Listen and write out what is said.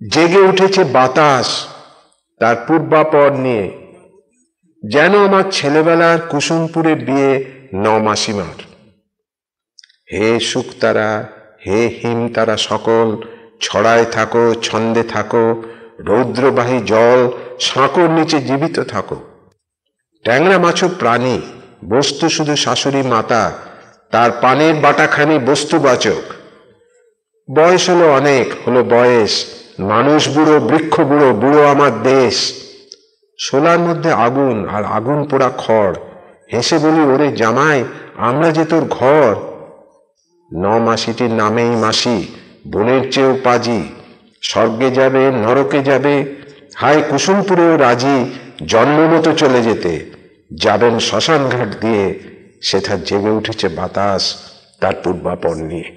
জেগে উঠেছে বাতাস তার পূর্বাপর নিয়ে, যেন আমার ছেলেবেলার কুসুমপুরে বিয়ে নমাসিমার। হে শুকতারা, হে হিম তারা সকল, ছড়ায় থাকো, ছন্দে থাকো, রৌদ্রবাহী জল সাঁকোর নিচে জীবিত থাকো। ট্যাংরা মাছও প্রাণী, বস্তু শুধু শাশুড়ি মাতা, তার পানের বাটাখানি বস্তুবাচক। বয়স হলো অনেক, হলো বয়স, মানুষ বুড়ো, বৃক্ষ বুড়ো, বুড়ো আমার দেশ। শোলার মধ্যে আগুন আর আগুন পোড়া খড়, হেসে বলি ওরে জামাই আমরা যে তোর ঘর। মাসিটির নামেই মাসি, বোনের চেয়েও পাজি, স্বর্গে যাবে নরকে যাবে, হায় কুসুমপুরেও রাজি জন্ম মতো চলে যেতে। যাবেন শ্মশান ঘাট দিয়ে, সেথা জেগে উঠেছে বাতাস তার পূর্বাপর নিয়ে।